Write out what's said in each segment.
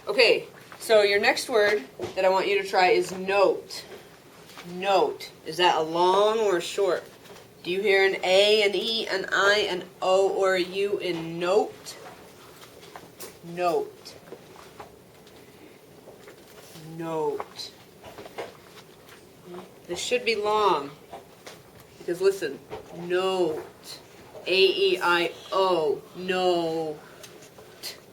Okay, so your next word that I want you to try is note. Note. Is that a long or short? Do you hear an A, an E, an I, an O, or a U in note? Note. Note. This should be long. Because listen, note. A-E-I-O. Note.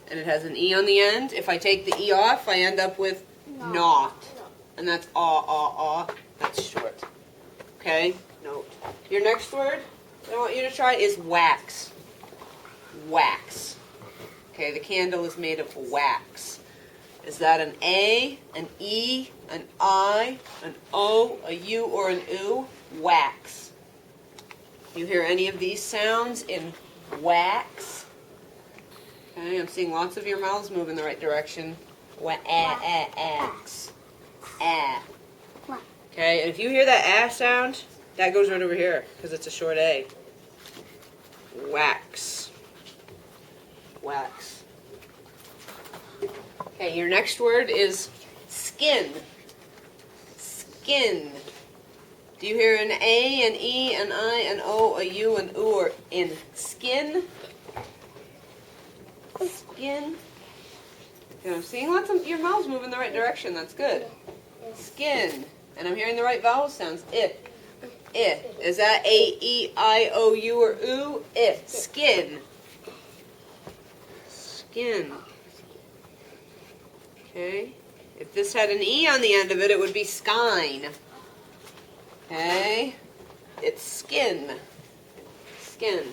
And it has an E on the end. If I take the E off, I end up with not. And that's ah. That's short. Okay? Note. Your next word that I want you to try is wax. Wax. Okay, the candle is made of wax. Is that an A, an E, an I, an O, a U, or an U? Wax. You hear any of these sounds in wax? Okay, I'm seeing lots of your mouths move in the right direction. Wax. Okay, and if you hear that sound, that goes right over here because it's a short A. Wax. Wax. Okay, your next word is skin. Skin. Do you hear an A, an E, an I, an O, a U, an U, or in skin? Skin. Okay, I'm seeing lots of your mouths move in the right direction. That's good. Skin. And I'm hearing the right vowel sounds. I. Is that A, E, I, O, U, or U? I. Skin. Skin. Okay. If this had an E on the end of it, it would be skine. Okay. It's skin. Skin.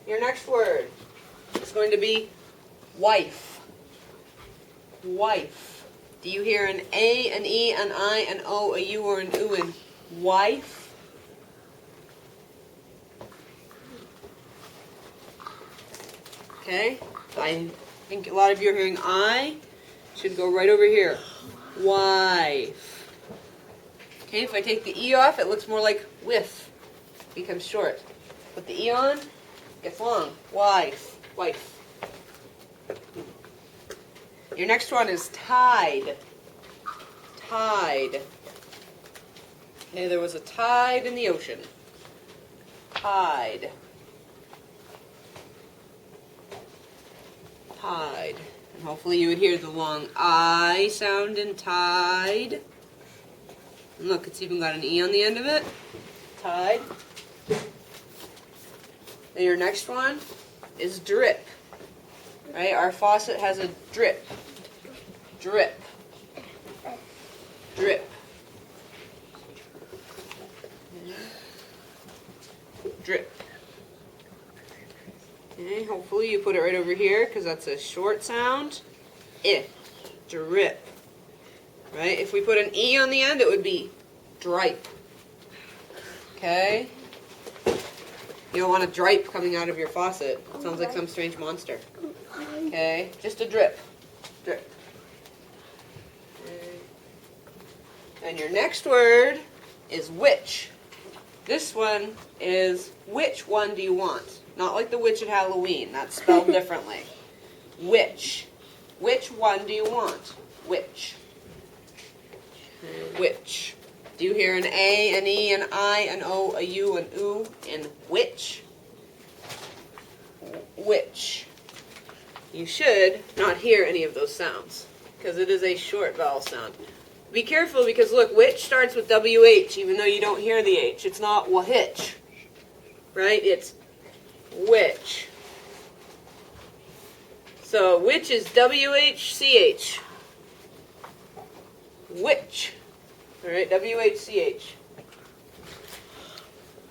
Your next word is going to be wife. Wife. Do you hear an A, an E, an I, an O, a U, or an U in wife? Okay. I think a lot of you are hearing I. Should go right over here. Wife. Okay, if I take the E off, it looks more like with. Becomes short. Put the E on, gets long. Wife. Wife. Your next one is tide. Tide. Okay, there was a tide in the ocean. Tide. Tide. And hopefully you would hear the long I sound in tide. And look, it's even got an E on the end of it. Tide. And your next one is drip. Right? Our faucet has a drip. Drip. Drip. Drip. Okay, hopefully you put it right over here because that's a short sound. Drip. Right? If we put an E on the end, it would be dripe. Okay? You don't want a dripe coming out of your faucet. It sounds like some strange monster. Okay? Just a drip. Drip. Okay. And your next word is which. This one is which one do you want? Not like the witch at Halloween. That's spelled differently. Which. Which one do you want? Which. Which. Do you hear an A, an E, an I, an O, a U, an U in which? Which. You should not hear any of those sounds because it is a short vowel sound. Be careful because look, which starts with WH even though you don't hear the H. It's not wahitch. Right? It's which. So which is WHCH. Which. Alright, WHCH.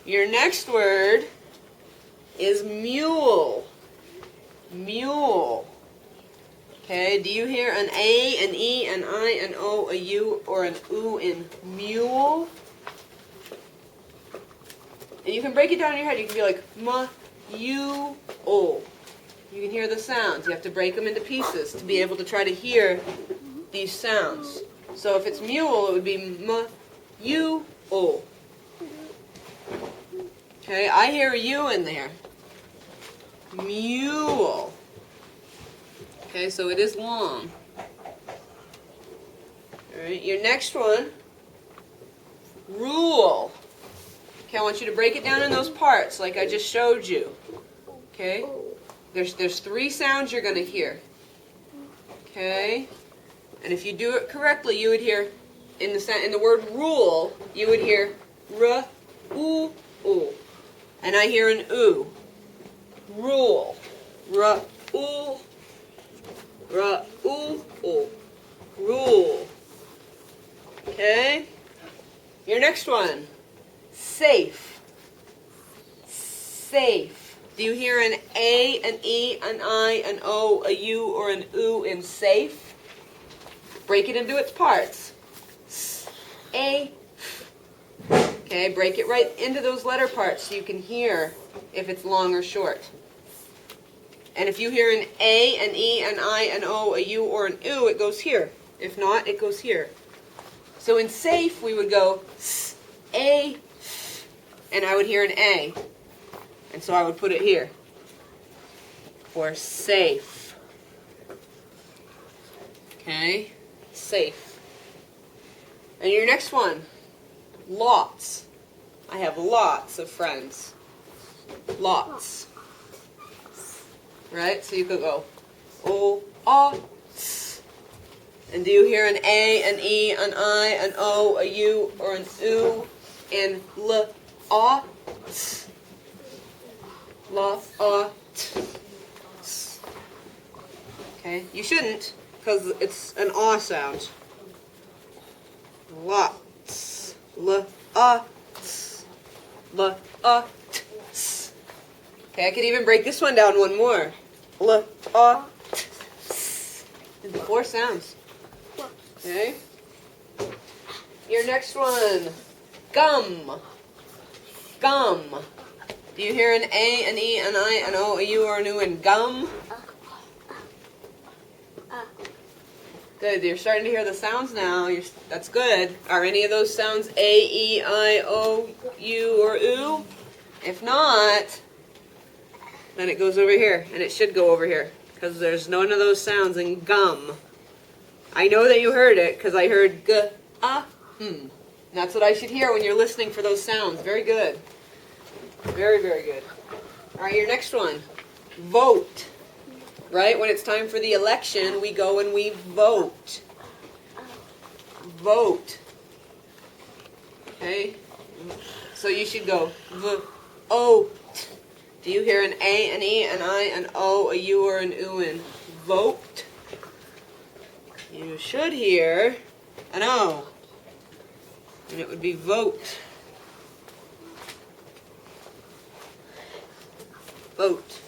Your next word is mule. Mule. Okay, do you hear an A, an E, an I, an O, a U, or an U in mule? And you can break it down in your head. You can be like, mu-u-o. You can hear the sounds. You have to break them into pieces to be able to try to hear these sounds. So if it's mule, it would be mu-u-o. Okay, I hear a U in there. Mule. Okay, so it is long. Alright, your next one, rule. Okay, I want you to break it down in those parts like I just showed you. Okay? There's 3 sounds you're going to hear. Okay? And if you do it correctly, you would hear, in the word rule, you would hear r, oo, oo. And I hear an oo. Rule. R, oo. R, oo, oo. Rule. Okay? Your next one. Safe. Safe. Do you hear an A, an E, an I, an O, a U, or an oo in safe? Break it into its parts. A. Okay, break it right into those letter parts so you can hear if it's long or short. And if you hear an A, an E, an I, an O, a U, or an oo, it goes here. If not, it goes here. So in safe, we would go A, and I would hear an A. And so I would put it here for safe. Okay, safe. And your next one, lots. I have lots of friends. Lots. Right? So you could go O, A, S. And do you hear an A, an E, an I, an O, a U, or an oo in L, A, S? La, A, T, S. Okay? You shouldn't, because it's an A sound. Lots. L, A, S. L, A, T, S. Okay, I could even break this one down one more. L, A, T, S. Into 4 sounds. Okay? Your next one. Gum. Gum. Do you hear an A, an E, an I, an O, a U, or an oo in gum? Good. You're starting to hear the sounds now. That's good. Are any of those sounds A, E, I, O, U, or oo? If not, then it goes over here. And it should go over here. Because there's none of those sounds in gum. I know that you heard it because I heard g, a, hmm. That's what I should hear when you're listening for those sounds. Very good. Very, very good. All right, your next one. Vote. Right? When it's time for the election, we go and we vote. Vote. Okay? So you should go vote. Do you hear an A, an E, an I, an O, a U, or an oo in vote? You should hear an O. And it would be vote. Vote.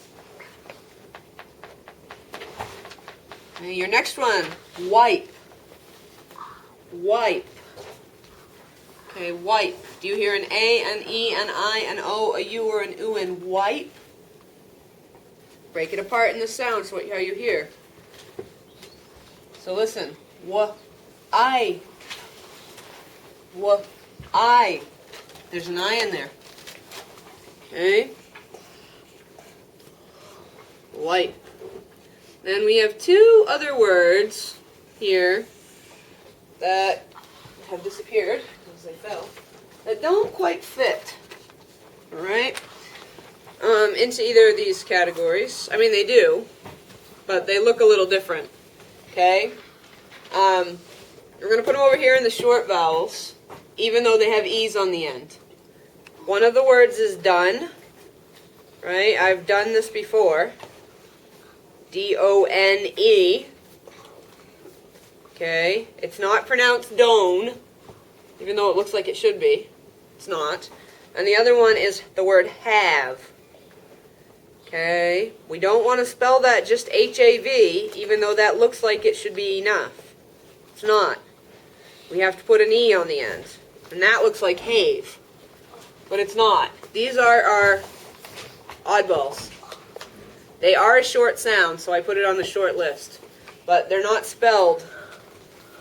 And your next one, wipe. Wipe. Okay, wipe. Do you hear an A, an E, an I, an O, a U, or an oo in wipe? Break it apart in the sounds, so how you hear. So listen. I. I. There's an I in there. Okay? Wipe. Then we have 2 other words here that have disappeared because they fell, that don't quite fit, alright, into either of these categories. I mean, they do, but they look a little different, okay? We're going to put them over here in the short vowels, even though they have E's on the end. One of the words is done, right? I've done this before. D-O-N-E. Okay, it's not pronounced don, even though it looks like it should be. It's not. And the other one is the word have. Okay, we don't want to spell that just H-A-V, even though that looks like it should be enough. It's not. We have to put an E on the end. And that looks like have. But it's not. These are our oddballs. They are a short sound, so I put it on the short list. But they're not spelled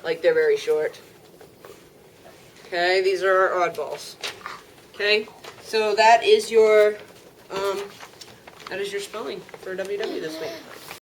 like they're very short. Okay, these are our oddballs. Okay, so that is your spelling for WW this week.